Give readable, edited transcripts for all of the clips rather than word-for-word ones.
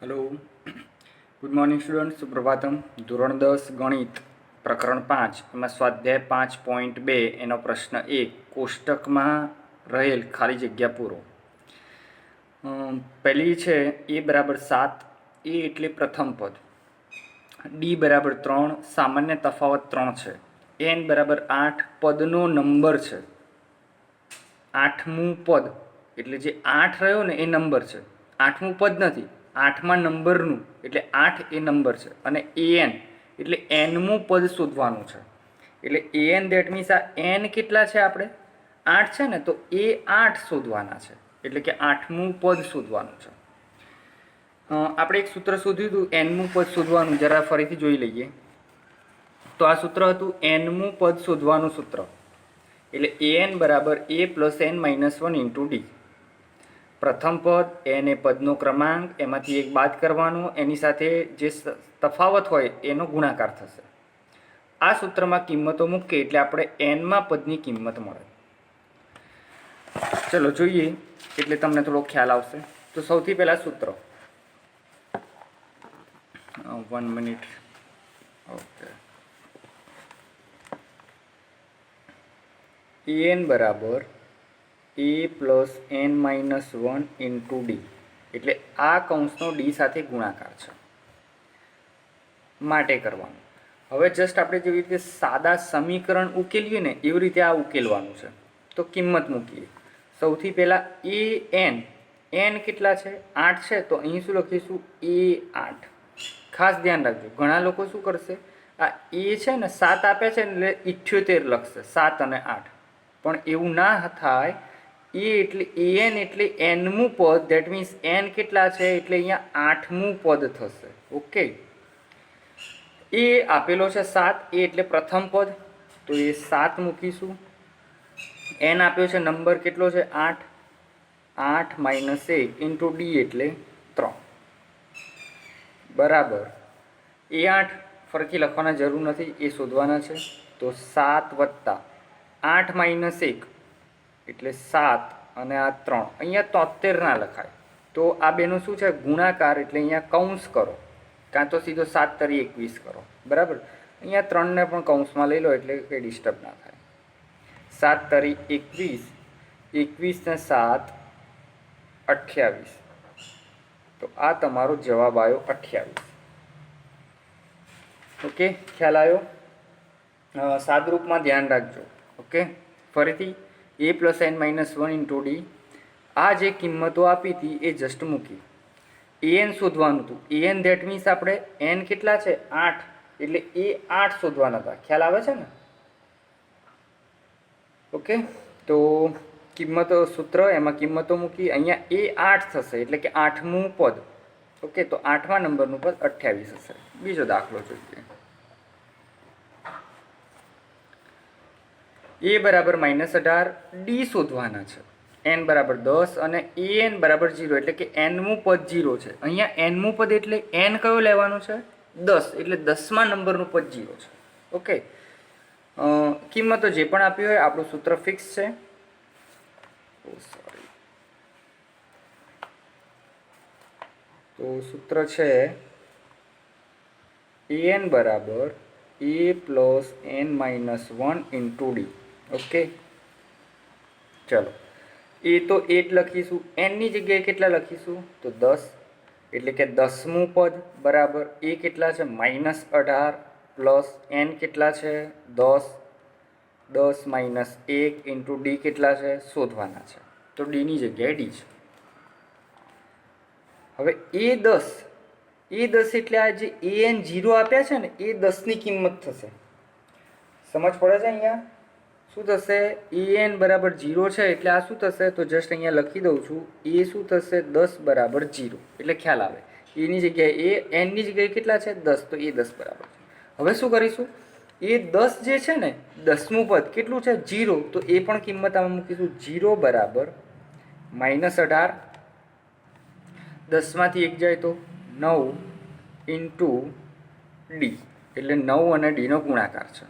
Hello good morning student सुप्रभातम ધોરણ 10 ગણિત પ્રકરણ 5 એમાં સ્વાધ્યાય 5.2 એનો પ્રશ્ન 1 કોષ્ટકમાં રહેલ ખાલી જગ્યા પૂરો। પહેલી છે a બરાબર 7 a એટલે પ્રથમ પદ, d બરાબર 3 સામાન્ય તફાવત 3 છે, n બરાબર 8 પદનો નંબર છે, આઠમું પદ એટલે જે 8 રહ્યો ને એ નંબર છે, આઠમું પદ નથી, આઠમા નંબરનું એટલે 8 એ નંબર છે, અને an એટલે nમું પદ શોધવાનું છે। એટલે an દેટ મીન્સ આ n કેટલા છે, આપણે 8 છે ને, તો એ 8 શોધવાના છે, એટલે કે આઠમું પદ શોધવાનું છે। આપણે એક સૂત્ર શોધ્યું હતું nમું પદ શોધવાનું, જરા ફરીથી જોઈ લઈએ તો આ સૂત્ર હતું nમું પદ શોધવાનું સૂત્ર, એટલે an બરાબર a plus n minus 1 into D. પ્રથમ પદ n એ પદનો ક્રમાંક, એમાંથી એક બાદ કરવાનો, એની સાથે જે તફાવત હોય એનો ગુણાકાર થશે। આ સૂત્રમાં કિંમતો મૂકીએ એટલે આપણે nમાં પદની કિંમત મળે। ચલો જોઈએ એટલે તમને થોડો ખ્યાલ આવશે। તો સૌથી પહેલાં સૂત્ર 1 મિનિટ ઓકે, an બરાબર a plus n minus 1 into D, એટલે આ કૌંસનો ડી સાથે ગુણાકાર છે માટે કરવાનું। હવે જસ્ટ આપણે જેવી રીતે સાદા સમીકરણ ઉકેલીએ ને એવી રીતે આ ઉકેલવાનું છે। તો કિંમત મૂકીએ, સૌથી પહેલાં n કેટલા છે, 8 છે, તો અહીં શું લખીશું a8। ખાસ ધ્યાન રાખજો, ઘણા લોકો શું કરશે, આ એ છે ને 7 આપે છે ને એટલે 78 લખશે, 7 અને 8, પણ એવું ના થાય। એ એટલે an એટલે nમું પદ, દેટ મીન્સ n કેટલા છે એટલે અહીંયા આઠમું પદ થશે। ઓકે, એ આપેલો છે 7, એ એટલે પ્રથમ પદ, તો એ 7 મૂકીશું। n આપ્યો છે નંબર કેટલો છે 8, 8 માઇનસ 1 ઇન્ટુ ડી એટલે 3 બરાબર એ 8 ફરીથી લખવાના જરૂર નથી, એ શોધવાના છે। તો 7 વત્તા 8 માઇનસ 1 એટલે 7 અને આ 3, અહીંયા 73 ના લખાય, તો આ બેનું શું છે ગુણાકાર, એટલે અહીંયા કૌંસ કરો, કાં તો સીધો 7 તરી 21 કરો, બરાબર। અહીંયા 3ને પણ કૌંસમાં લઈ લો એટલે કંઈ ડિસ્ટર્બ ના થાય। 7 તરી 21, 21 ને 7 28, તો આ તમારો જવાબ આવ્યો 28। ઓકે, ખ્યાલ આવ્યો? સાદરૂપમાં ધ્યાન રાખજો। ઓકે, ફરીથી a plus n minus 1 into D, આ જે કિંમતો આપી હતી એ જસ્ટ મૂકી, an શોધવાનું હતું, an ધેટ મીન્સ આપણે n કેટલા છે 8, એટલે એ 8 શોધવાના હતા, ખ્યાલ આવે છે ને? ઓકે, તો કિંમતો સૂત્ર એમાં કિંમતો મૂકી, અહીંયા એ 8 થશે એટલે કે આઠમું પદ। ઓકે, તો આઠમા નંબરનું પદ 28 હશે। બીજો દાખલો જોઈએ, a બરાબર -18, ડી શોધવાના છે, n બરાબર 10 અને an બરાબર 0, એટલે કે nમું પદ 0 છે। અહીંયા nમું પદ એટલે n કયો લેવાનું છે 10, એટલે 10મા નંબરનું પદ 0 છે। ઓકે, કિંમતો જે પણ આપી હોય આપણું સૂત્ર ફિક્સ છે। તો સૂત્ર છે an બરાબર a plus n minus 1 into D. Okay, ચલો એ તો 8 લખીશું, nની જગ્યાએ કેટલા લખીશું તો 10, એટલે કે 10મું પદ બરાબર એ કેટલા છે -18 પ્લસ n કેટલા છે 10, 10 માઇનસ 1 ઇન્ટુ ડી કેટલા છે શોધવાના છે, તો ડીની જગ્યાએ ડી છે। હવે એ 10 એટલે આ જે an 0 આપ્યા છે ને એ 10ની કિંમત થશે, સમજ પડે છે? અહીંયા શું થશે, an બરાબર 0 છે એટલે આ શું થશે, તો જસ્ટ અહીંયા લખી દઉં છું, એ શું થશે 10 બરાબર 0, એટલે ખ્યાલ આવે, એની જગ્યાએ એ nની જગ્યાએ કેટલા છે 10, તો એ 10 બરાબર છે। હવે શું કરીશું, એ 10 જે છે ને 10મું પદ કેટલું છે 0, તો એ પણ કિંમત આમાં મૂકીશું, 0 બરાબર -18, 10માંથી 1 જાય તો 9 ઇન્ટુ ડી, એટલે 9 અને ડીનો ગુણાકાર છે।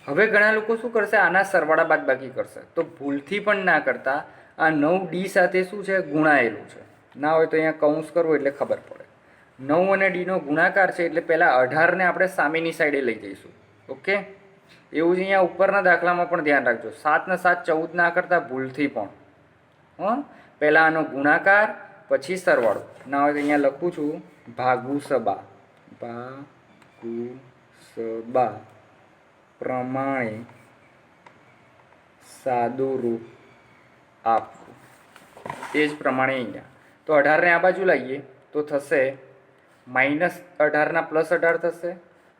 હવે ઘણા લોકો શું કરશે, આના સરવાળા બાદબાકી કરશે, તો ભૂલથી પણ ના કરતા, આ 9 ડી સાથે શું છે ગુણાયેલું છે, ના હોય તો અહીંયા કૌંસ કરવો એટલે ખબર પડે. 9 અને ડીનો ગુણાકાર છે એટલે પહેલાં 18ને આપણે સામેની સાઈડે લઈ જઈશું. ઓકે, એવું જ અહીંયા ઉપરના દાખલામાં પણ ધ્યાન રાખજો. 7 ને 7 14 ના કરતાં ભૂલથી પણ પહેલાં આનો ગુણાકાર પછી સરવાળો. ના હોય તો અહીંયા લખું છું ભાગુસબા પ્રમાણે સાદું રૂપ આપવું. એ જ પ્રમાણે અહીંયા તો 18ને આ બાજુ લાવીએ તો થશે -18 + 18 થશે,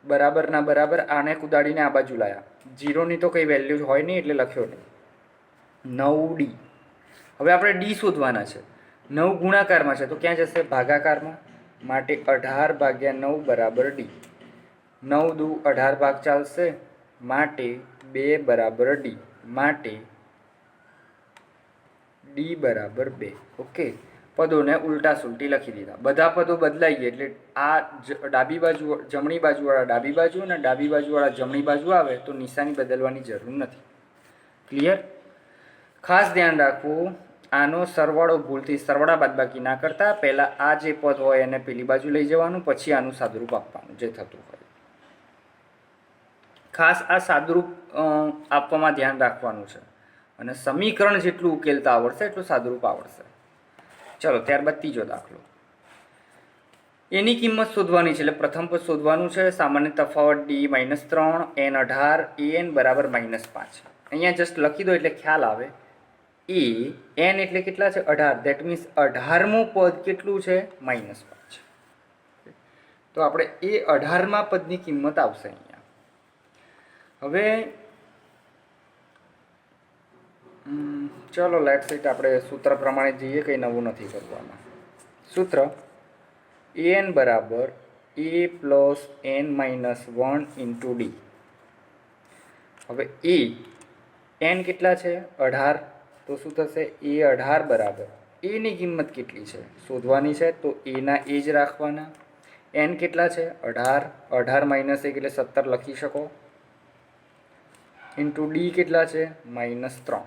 બરાબરના બરાબર. આને કુદાડીને આ બાજુ લાવ્યા, 0ની તો કંઈ વેલ્યુ હોય નહીં એટલે લખ્યો નહીં. 9D. હવે આપણે ડી શોધવાના છે. 9 ગુણાકારમાં છે તો ક્યાં જશે? ભાગાકારમાં. માટે 18/9 બરાબર ડી. 9 દુ 18 ભાગ ચાલશે માટે 2 બરાબર ડી. માટે ડી બરાબર 2. ઓકે, પદોને ઉલટા સુલટી લખી દીધા. બધા પદો બદલાઈએ એટલે આ ડાબી બાજુ જમણી બાજુવાળા ડાબી બાજુ અને ડાબી બાજુવાળા જમણી બાજુ આવે તો નિશાની બદલવાની જરૂર નથી. ક્લિયર? ખાસ ધ્યાન રાખવું, આનો સરવાળો ભૂલથી સરવાળા બાદબાકી ના કરતા. પહેલાં આ જે પદ હોય એને પેલી બાજુ લઈ જવાનું, પછી આનું સાદુરૂપ આપવાનું જે થતું હોય. ખાસ આ સાદુરૂપ આપવામાં ધ્યાન રાખવાનું છે. અને સમીકરણ જેટલું ઉકેલતા આવડશે એટલું સાદુરૂપ આવડશે. ચલો, ત્યારબાદ ત્રીજો દાખલો. એની કિંમત શોધવાની છે એટલે પ્રથમ પદ શોધવાનું છે. સામાન્ય તફાવત D -3 N 18 AN બરાબર -5. અહીંયા જસ્ટ લખી દો એટલે ખ્યાલ આવે. N એટલે કેટલા છે? 18. દેટ મીન્સ 18મું પદ કેટલું છે? -5. તો આપણે એ 18મા પદની કિંમત આવશે અહીંયા. હવે ચલો લેટ સેટ આપણે સૂત્ર પ્રમાણે જઈએ, કંઈ નવું નથી કરવાનું. સૂત્ર AN બરાબર A + N - 1 × D. હવે N કેટલા છે? 18. તો શું થશે? A 18 બરાબર એની કિંમત કેટલી છે શોધવાની છે તો એના એ જ રાખવાના. N કેટલા છે? 18. 18 - 1 એટલે 17 લખી શકો. × D કેટલા છે? -3.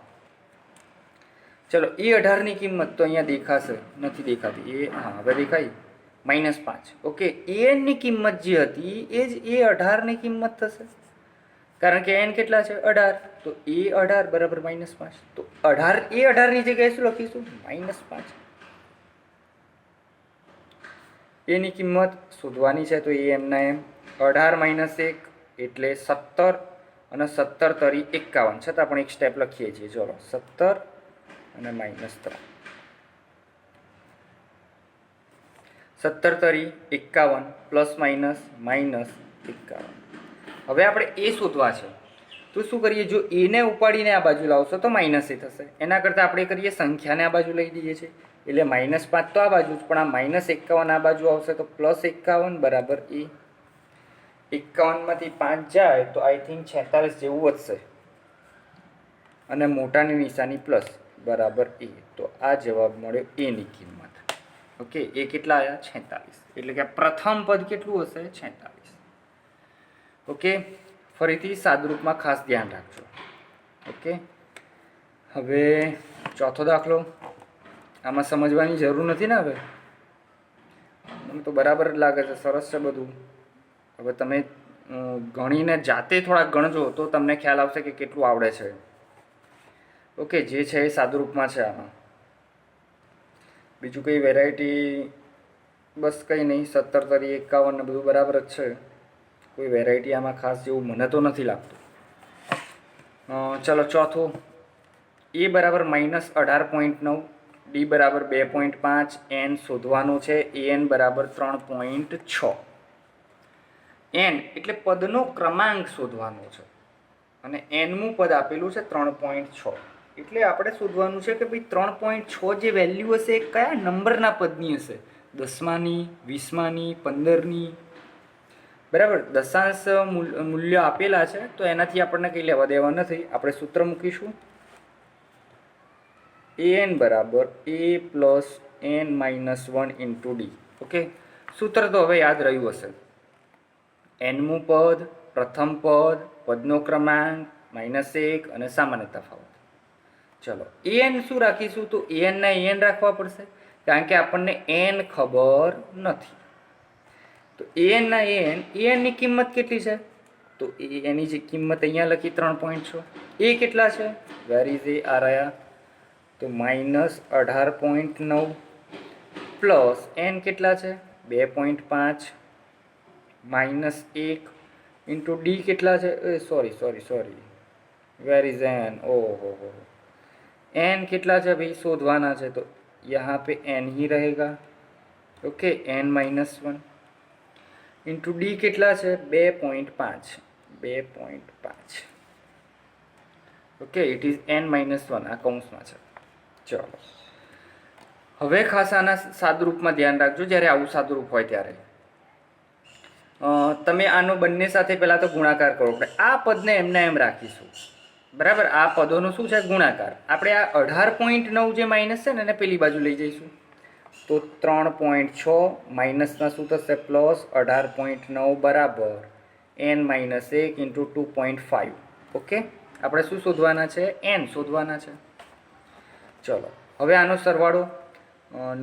ચલો, એ 18ની કિંમત તો અહીંયા દેખાશે, નથી દેખાતી. એ હા, હવે દેખાય. -5. ઓકે, એનની કિંમત જે હતી એ જ એ 18ની કિંમત થશે, કારણ કે એન કેટલા છે? 18. તો એ 18 બરાબર -5. તો 18 એ 18ની જગ્યાએ શું લખીશું? -5. એની કિંમત શોધવાની છે તો એ એમના એમ 18 - 1 એટલે 17 અને 17 તરી 51. છતાં પણ એક સ્ટેપ લખીએ છીએ. ચલો, 17 અને -3. 17 તરી 51 ± -51. હવે આપણે એ શોધવા છે તો શું કરીએ? જો એને ઉપાડીને આ બાજુ લાવશો તો -a થશે. એના કરતાં આપણે કરીએ સંખ્યાને આ બાજુ લઈ દઈએ છીએ એટલે -5 તો આ બાજુ જ, પણ આ -51 આ બાજુ આવશે તો +51 બરાબર એ. 51માંથી 5 જાય તો આઈ થિંક 46 જેવું વધશે અને મોટાની નિશાની પ્લસ બરાબર એ. તો આ જવાબ મળ્યો એની કિંમત. ઓકે, એ કેટલા આવ્યા? 46. એટલે કે પ્રથમ પદ કેટલું હશે? 46. ઓકે, ફરીથી સાદુરૂપમાં ખાસ ધ્યાન રાખજો. ઓકે, હવે ચોથો દાખલો. આમાં સમજવાની જરૂર નથી ને? હવે મને તો બરાબર જ લાગે છે, સરસ છે બધું. હવે તમે ગણીને જાતે થોડાક ગણજો તો તમને ખ્યાલ આવશે કે કેટલું આવડે છે. ઓકે, જે છે એ સાદુરૂપમાં છે. આમાં બીજું કંઈ વેરાયટી બસ કંઈ નહીં. 17 તરી 51 ને બધું બરાબર જ છે. કોઈ વેરાયટી આમાં ખાસ જેવું મને તો નથી લાગતું. ચલો, ચોથું. એ બરાબર -18.9, ડી બરાબર 2.5, એન શોધવાનું છે. એન બરાબર 3.6. એન એટલે પદનો ક્રમાંક શોધવાનો છે અને એનમું પદ આપેલું છે 3.6. એટલે આપણે શોધવાનું છે કે ભાઈ 3.6 જે વેલ્યુ હશે એ કયા નંબરના પદની હશે? 10માની, 20માની, 15ની. બરાબર, દશાંશ મૂલ્ય આપેલા છે તો એનાથી આપણને કંઈ લેવા દેવા નથી. આપણે સૂત્ર મૂકીશું an બરાબર a + n - 1 × d. ઓકે, સૂત્ર તો હવે યાદ રહ્યું હશે. એનમું પદ, પ્રથમ પદ, પદનો ક્રમાંક, -1 અને સામાન્ય તફાવત. ચલો, an શું રાખીશું? તો an ના an રાખવા પડશે. કારણ કે આપણને એન ખબર નથી. તો એનના એનની કિંમત કેટલી છે? તો એની જે કિંમત અહીંયા લખી 3.6. એ કેટલા છે? વેર ઇઝ એ? આ રહ્યા. તો -18.9 પ્લસ એન કેટલા છે? 2.5 -1 ઇન્ટુ ડી કેટલા છે? Sorry where is an? ઓહો एन कितना है भाई शोधवाना है, तो यहाँ पे एन ही रहेगा. ओके, n-1 इंटू डी कितना है? 2.5. ओके, इट इज n-1 आ कौंसમાં છે. ચલો હવે ખાસ આના સાદુરૂપમાં ધ્યાન રાખજો. જ્યારે આવું સાદુરૂપ હોય ત્યારે તમે આનો બંને સાથે પહેલાં તો ગુણાકાર કરવો પડે. આ પદને એમને એમ રાખીશું, બરાબર. આ પદોનો શું છે? ગુણાકાર. આપણે આ 18.9 જે માઇનસ છે ને એને પેલી બાજુ લઈ જઈશું. તો 3.6 માઇનસના શું થશે? પ્લસ 18.9 બરાબર n-1 ઇન્ટુ 2.5. ઓકે, આપણે શું શોધવાના છે? એન શોધવાના છે. ચલો હવે આનો સરવાળો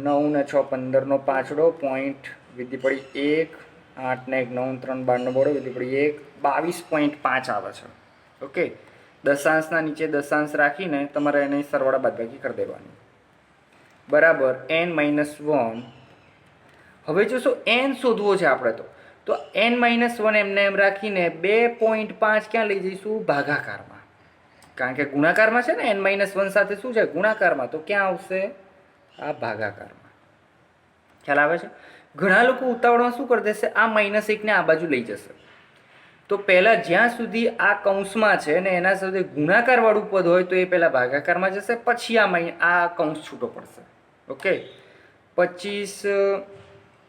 9 ને 6 15 નો પાંચડો, પોઈન્ટ વિધિ પડી 1, 8 ને 1 9 3 12 નો બોડો વિધિ પડી 1, 22.5 આવે છે. ઓકે, દશાંશના નીચે દશાંશ રાખીને તમારે એને સરવાળા બાદબાકી કરી દેવાની. બરાબર n-1. હવે જોશો n શોધવો છે આપણે, તો n-1 એમને એમ રાખીને 2.5 ક્યાં લઈ જઈશું? ભાગાકારમાં. કારણ કે ગુણાકારમાં છે ને, n-1 સાથે શું છે? ગુણાકારમાં. તો ક્યાં આવશે? આ ભાગાકારમાં. ખ્યાલ આવે છે? ઘણા લોકો ઉતાવળમાં શું કરી દેશે? આ -1 ને આ બાજુ લઈ જશે. તો પહેલાં જ્યાં સુધી આ કૌંસમાં છે ને એના સાથે ગુણાકારવાળું પદ હોય તો એ પહેલાં ભાગાકારમાં જશે, પછી આ કૌંસ છૂટો પડશે. ઓકે, 25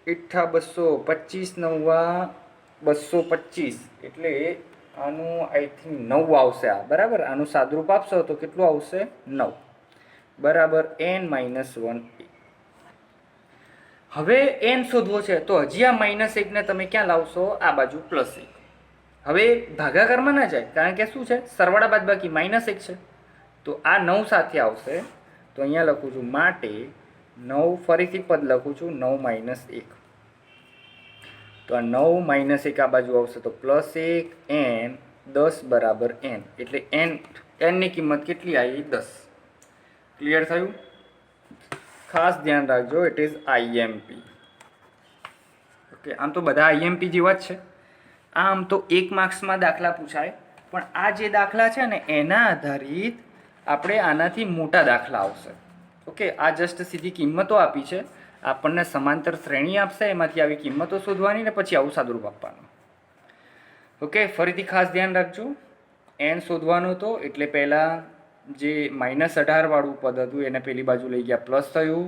× 200, 25 × 9 = 225, એટલે આનું આઈ થિંક 9 આવશે. આ બરાબર. આનું સાદુરૂપ આપશો તો કેટલું આવશે? 9. બરાબર n-1. હવે n શોધવો છે તો હજી આ -1 ને તમે ક્યાં લાવશો? આ બાજુ +1. હવે ભાગાકારમાં ના જાય, કારણ કે શું છે? સરવાળા બાદબાકી -1 છે. તો આ 9 સાથે આવશે. તો અહીંયા લખું છું માટે 9, ફરીથી પદ લખું છું 9 - 1. તો આ 9 - 1 આ બાજુ આવશે તો +1 n 10 બરાબર n. એટલે n ની કિંમત કેટલી આવી? 10. ક્લિયર થયું? ખાસ ધ્યાન રાખજો, ઇટ ઇઝ IMP. ઓકે, આમ તો બધા IMP જેવા જ છે. આમ તો 1 માર્ક્સમાં દાખલા પૂછાય, પણ આ જે દાખલા છે ને એના આધારિત આપણે આનાથી મોટા દાખલા આવશે. ઓકે, આ જસ્ટ સીધી કિંમતો આપી છે, આપણને સમાંતર શ્રેણી આપશે, એમાંથી આવી કિંમતો શોધવાની ને પછી આવું સાદુરૂપ આપવાનું. ઓકે, ફરીથી ખાસ ધ્યાન રાખજો. n શોધવાનું હતો એટલે પહેલાં જે -18 વાળું પદ હતું એને પેલી બાજુ લઈ ગયા, પ્લસ થયું,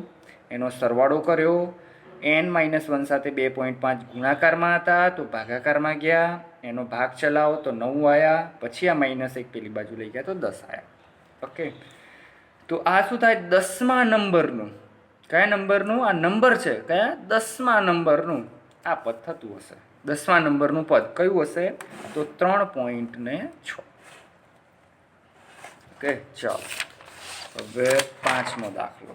એનો સરવાળો કર્યો. n-1 સાથે 2.5 ગુણાકારમાં હતા તો ભાગાકારમાં ગયા, એનો ભાગ ચલાવો તો 9 આવ્યા, પછી આ -1 પેલી બાજુ લઈ ગયા તો 10 આવ્યા. ઓકે, તો આ શું થાય? 10મા નંબરનું. કયા નંબરનું? આ નંબર છે કયા? 10મા નંબરનું આ પદ થતું હશે. 10મા નંબરનું પદ કયું હશે? તો 3.6. ઓકે, ચાલો હવે 5મો દાખલો.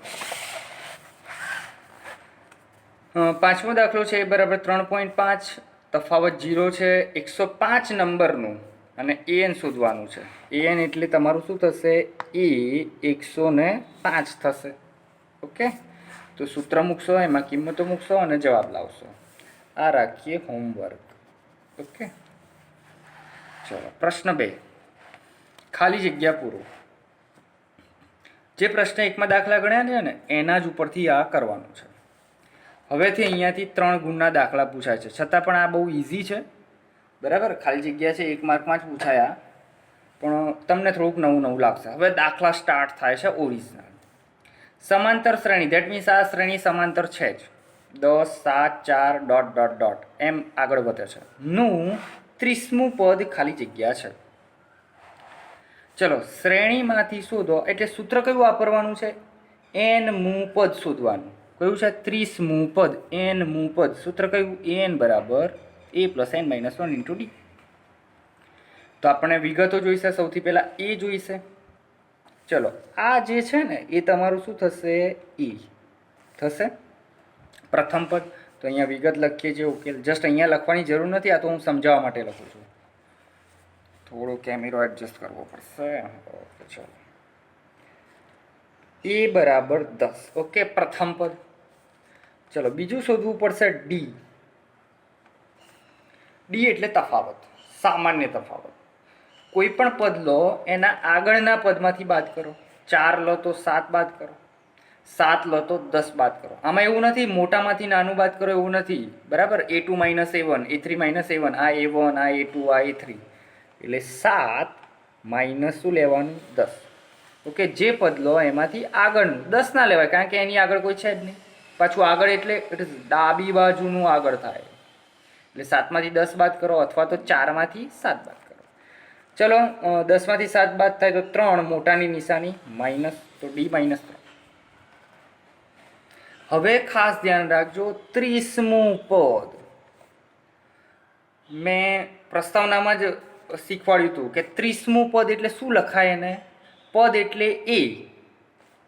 5મો દાખલો છે બરાબર 3.5, તફાવત 0 છે. 105 નંબરનું અને an શોધવાનું છે. an એટલે તમારું શું થશે? એ 105 થશે. ઓકે, તો સૂત્ર મૂકશો, એમાં કિંમતો મૂકશો અને જવાબ લાવશો. આ રાખીએ હોમવર્ક. ઓકે, ચલો પ્રશ્ન 2, ખાલી જગ્યા પૂરો. જે પ્રશ્ન 1માં દાખલા ગણ્યા છે ને એના જ ઉપરથી આ કરવાનું છે. હવેથી અહીંયાથી 3 ગુણના દાખલા પૂછાય છે, છતાં પણ આ બહુ ઇઝી છે. બરાબર, ખાલી જગ્યા છે, 1 માર્કમાં જ પૂછાયા, પણ તમને થોડુંક નવું લાગશે. હવે દાખલા સ્ટાર્ટ થાય છે ઓરિજિનલ. સમાંતર શ્રેણી, દેટ મીન્સ આ શ્રેણી સમાંતર છે જ. 10, 7, 4... એમ આગળ વધે છે. નું 30મું પદ ખાલી જગ્યા છે. ચલો શ્રેણીમાંથી શોધો, એટલે સૂત્ર કયું વાપરવાનું છે? n-મું પદ શોધવાનું. કયું છે? 30મું પદ, n-મું પદ. સૂત્ર કયું? n બરાબર a + n-1 × d. તો આપણે વિગતો જોઈશે. સૌથી પહેલાં એ જોઈશે. ચલો આ જે છે ને એ તમારું શું થશે? e. થશે પ્રથમ પદ. તો અહીંયા વિગત લખીએ છીએ ઉકેલ. જસ્ટ અહીંયા લખવાની જરૂર નથી, આ તો હું સમજાવવા માટે લખું છું. થોડો કેમેરો એડજસ્ટ કરવો પડશે. ઓકે ચલો, એ બરાબર 10. ઓકે, પ્રથમ પદ. ચલો બીજું શોધવું પડશે ડી. ડી એટલે તફાવત, સામાન્ય તફાવત. કોઈ પણ પદ લો, એના આગળના પદમાંથી બાદ કરો. 4 લો તો 7 બાદ કરો, 7 લો તો 10 બાદ કરો. આમાં એવું નથી મોટામાંથી નાનું બાદ કરો, એવું નથી. બરાબર, A2 - A1, A3 - A1, આ A1, આ A2, આ A3. એટલે 7 માઇનસ શું લેવાનું? 10. ઓકે, જે પદ લો એમાંથી આગળનું 10 ના લેવાય, કારણ કે એની આગળ કોઈ છે જ નહીં. પાછું આગળ એટલે ડાબી બાજુનું આગળ થાય. એટલે 7 માંથી 10 બાદ કરો, અથવા તો 4 માંથી 7 બાદ કરો. ચલો 10 માંથી 7 બાદ થાય તો 3, મોટાની નિશાની માઇનસ, તો ડી -3. હવે ખાસ ધ્યાન રાખજો, 30મું પદ મેં પ્રસ્તાવનામાં જ શીખવાડ્યું હતું કે 30મું પદ એટલે શું લખાય એને? પદ એટલે એ.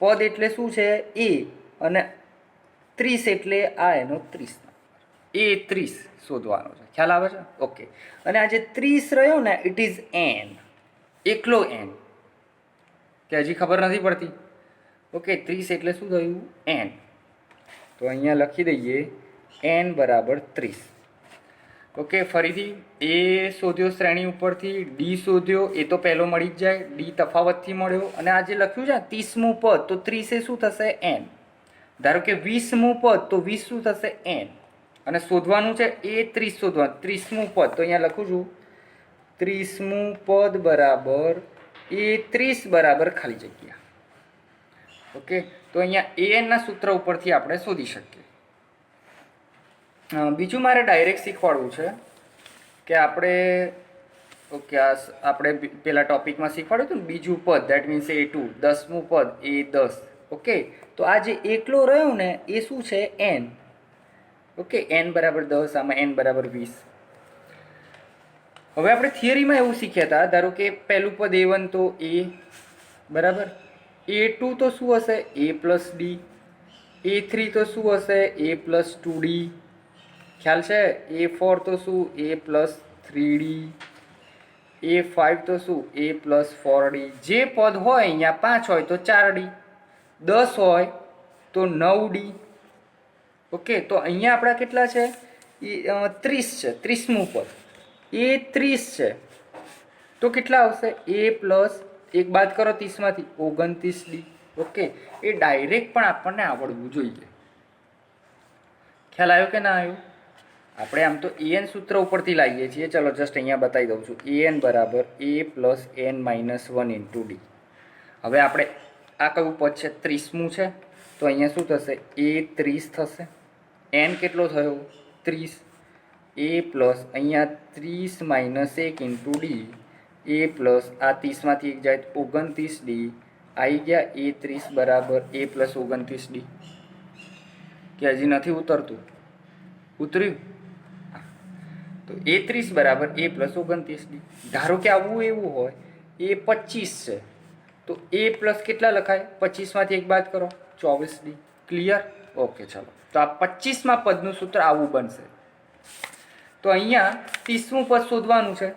પદ એટલે શું છે? એ. અને 30 એટલે આ એનો 30. એ 30 શોધવાનો છે. ખ્યાલ આવે છે? ઓકે. અને આ જે 30 રહ્યો ને, ઇટ ઇઝ એન, એકલો એન. કે હજી ખબર નથી પડતી? ઓકે, 30 એટલે શું થયું? એન. તો અહીંયા લખી દઈએ એન બરાબર 30. ઓકે, ફરીથી એ શોધ્યો શ્રેણી ઉપરથી, ડી શોધ્યો, એ તો પહેલો મળી જ જાય, ડી તફાવતથી મળ્યો. અને આ જે લખ્યું છે 30મું પદ, તો 30 એ શું થશે? એન. ધારો કે 20મું પદ, તો 20 શું થશે? એન. અને શોધવાનું છે એ 30 શોધવાનું. 30મું પદ, તો અહીંયા લખું છું 30મું પદ બરાબર એ 30 બરાબર ખાલી જગ્યા. ઓકે, તો અહીંયા એનના સૂત્ર ઉપરથી આપણે શોધી શકીએ. બીજું મારે ડાયરેક્ટ શીખવાડવું છે કે ઓકે, આપણે પેલા ટોપિકમાં શીખવાડ્યું હતું ને બીજું પદ, દેટ મીન્સ A2, 10મું પદ A10. ઓકે, તો આ જે એકલો રહ્યો ને એ શું છે? એન. ઓકે, એન બરાબર 10, આમાં એન બરાબર 20. હવે આપણે થિયરીમાં એવું શીખ્યા હતા, ધારો કે પહેલું પદ A1 તો A બરાબર, A2 તો શું હશે? A plus D. A3 તો શું હશે? A plus 2D. ખ્યાલ છે? A4 તો શું? A plus 3D. A5 તો શું? A plus 4D. જે પદ હોય અહીંયા 5 હોય તો 4D, 10 હોય તો 9D. ઓકે, તો અહીંયા આપણા કેટલા છે? 30 છે. 30મું પદ એ 30 છે, તો કેટલા આવશે? A પ્લસ 1 બાદ કરો 30માંથી, 29D. ઓકે, એ ડાયરેક્ટ પણ આપણને આવડવું જોઈએ. ખ્યાલ આવ્યો કે ના આવ્યો? આપણે આમ તો એન સૂત્ર ઉપરથી લાવીએ છીએ. ચલો જસ્ટ અહીંયા બતાવી દઉં છું. એન બરાબર A plus n minus 1 into D. હવે આપણે આ કયું પદ છે? 30મું છે, તો અહીંયા શું થશે? A 30 થશે. એન કેટલો થયો? 30. A પ્લસ અહીંયા 30 minus 1 into D. A plus આ 30માંથી 1 જાય તો 29D. આવી ગયા A 30 બરાબર A પ્લસ 29D. કે હજી નથી ઉતરતું? ઉતર્યું? તો A 30 બરાબર A પ્લસ 29D. ધારો કે આવું એવું હોય A 25 છે, તો A પ્લસ કેટલા લખાય? 25માંથી 1 બાદ કરો, 24D. ક્લિયર? ઓકે, ચલો. તો આ 25મા પદનું સૂત્ર આવું બનશે. તો અહીંયા 30મું પદ શોધવાનું છે,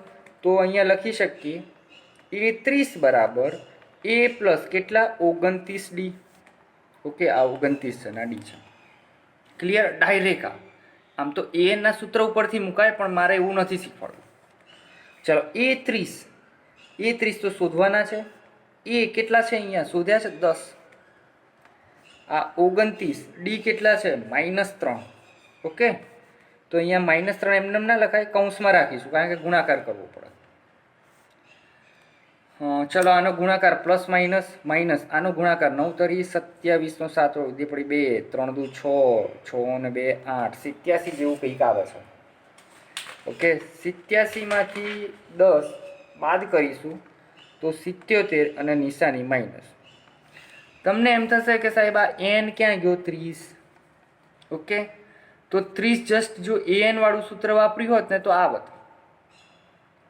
તો અહીંયા લખી શકીએ A 30 બરાબર A પ્લસ કેટલા? 29D. ઓકે, આ 29 છે, ના ડી છે. ક્લિયર? ડાયરેક્ટ આમ તો એના સૂત્ર ઉપરથી મુકાય, પણ મારે એવું નથી શીખવાડવું. ચલો A 30 તો શોધવાના છે. એ કેટલા છે? અહીંયા શોધ્યા છે 10. આ 29. ડી કેટલા છે? -3. ઓકે, તો અહીંયા -3 એમને ના લખાય, કૌંસમાં રાખીશું, કારણ કે ગુણાકાર કરવો પડે. ચલો આનો ગુણાકાર પ્લસ માઇનસ માઇનસ, આનો ગુણાકાર 9 તરી 27 નો 7 ઉધી પડી 2 3 દુ 6 6 ને 2 8 87 જેવું કંઈક આવે છે. ઓકે, 87 માંથી 10 બાદ કરીશું તો 77 અને નિશાની માઇનસ. તમને એમ થશે કે સાહેબ આ એન ક્યાં ગયો? 30. ઓકે, તો 30 જસ્ટ જો એન વાળું સૂત્ર વાપર્યું હોત ને તો આવત.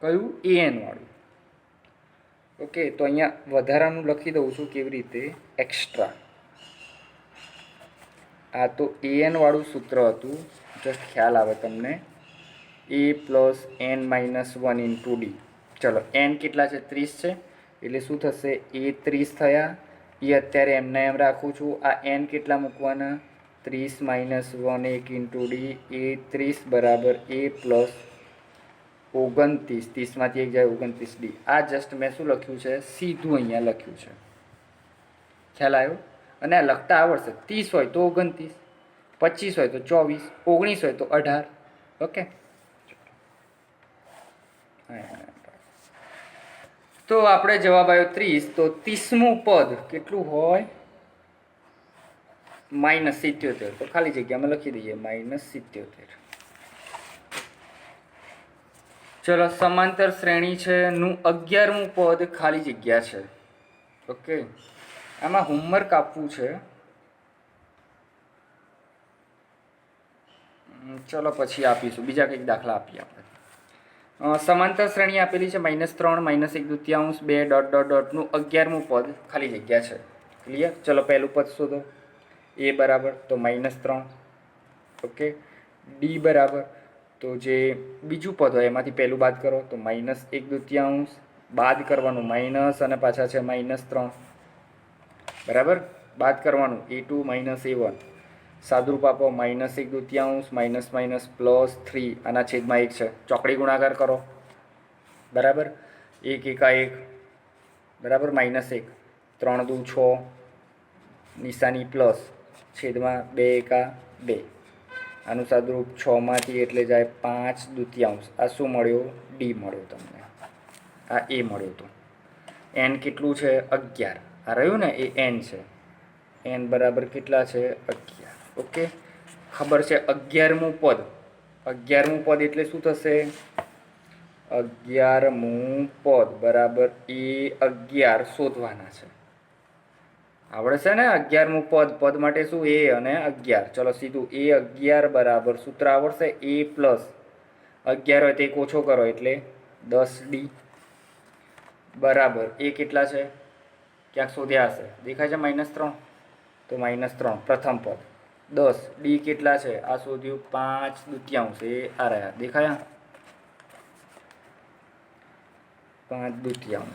કયું? એન વાળું. ઓકે, તો અહીંયા વધારાનું લખી દઉં છું. કેવી રીતે? એક્સ્ટ્રા. આ તો an વાળું સૂત્ર હતું, જસ્ટ ખ્યાલ આવે તમને, a plus n minus 1 into D. ચલો n કેટલા છે? 30 છે, એટલે શું થશે? a 30 થયા. એ અત્યારે એમને એમ રાખું છું. આ n કેટલા મૂકવાના? 30 માઇનસ 1 1 ઇન્ટુ ડી. a 30 બરાબર a પ્લસ 29. 30માંથી 1 જાય 29 ડી. આ જસ્ટ મેં શું લખ્યું છે? સીધું અહીંયા લખ્યું છે. ખ્યાલ આવ્યો? અને આ લખતા આવડશે. 30 હોય તો 29, 25 હોય તો 24, 19 હોય તો 18. ઓકે, તો આપણે જવાબ આવ્યો 30. તો 30મું પદ કેટલું હોય? -77. તો ખાલી જગ્યામાં લખી દઈએ -77. ચલો, સમાંતર શ્રેણી છે નું 11મું પદ ખાલી જગ્યા છે. ઓકે, આમાં હોમવર્ક આપવું છે. ચલો પછી આપીશું, બીજા કંઈક દાખલા આપીએ આપણે. સમાંતર શ્રેણી આપેલી છે -3 -1/2 2 ડોટ ડોટ ડોટનું 11મું પદ ખાલી જગ્યા છે. ક્લિયર? ચલો પહેલું પદ શોધો. a બરાબર તો -3. ઓકે, ડી બરાબર તો જે બીજું પદ હોય એમાંથી પહેલું બાદ કરો તો -1/2, બાદ કરવાનું માઇનસ અને પાછા છે -3. બરાબર, બાદ કરવાનું a2 -a1, સાદુરૂપ આપો -1/2 માઇનસ માઇનસ +3, આના છેદમાં 1 છે, ચોકડી ગુણાકાર કરો. બરાબર, 1 એકા 1, બરાબર, -1, 3 દુ 6, નિશાની પ્લસ, છેદમાં 2 એકા 2, આનું સાદુરૂપ 6માંથી એટલે જાય 5/2. આ શું મળ્યો? ડી મળ્યો તમને. આ એ મળ્યો. તો n કેટલું છે? 11. આ રહ્યું ને એ n છે. n બરાબર કેટલા છે? 11. ઓકે, ખબર છે 11મું પદ. 11મું પદ એટલે શું થશે? 11મું પદ બરાબર a11 શોધવાના છે. આવડે છે ને? 11મું પદ, પદ માટે શું? a અને 11. ચલો સીધું a11 બરાબર સૂત્ર આવડશે, a પ્લસ 11 હોય તો 1 ઓછો કરો એટલે 10d બરાબર એ કેટલા છે? ક્યાંક શોધ્યા હશે, દેખાય છે -3. તો -3 પ્રથમ પદ. 10 ડી કેટલા છે? આ શોધ્યું 5/2. એ આ રહ્યા, દેખાયા? 5/2.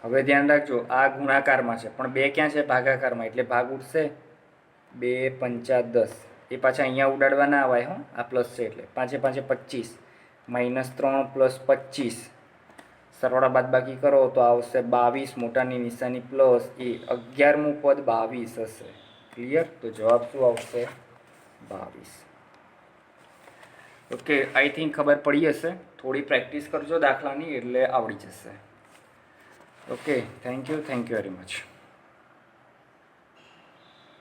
હવે ધ્યાન રાખજો, આ ગુણાકારમાં છે પણ 2 ક્યાં છે? ભાગાકારમાં, એટલે ભાગ ઉઠશે. 2 5 10. એ પાછા અહીંયા ઉડાડવા ના આવાય. હો, આ પ્લસ છે એટલે 5 5 25, -3 + 25, સરવાળા બાદ બાકી કરો તો આવશે 22. મોટાની નિશાની પ્લસ, એ 11મું પદ 22 હશે. ક્લિયર? તો જવાબ શું આવશે? 22. ઓકે, આઈ થિંક ખબર પડી હશે. થોડી પ્રેક્ટિસ કરજો દાખલાની એટલે આવડી જશે. Okay, thank you very much.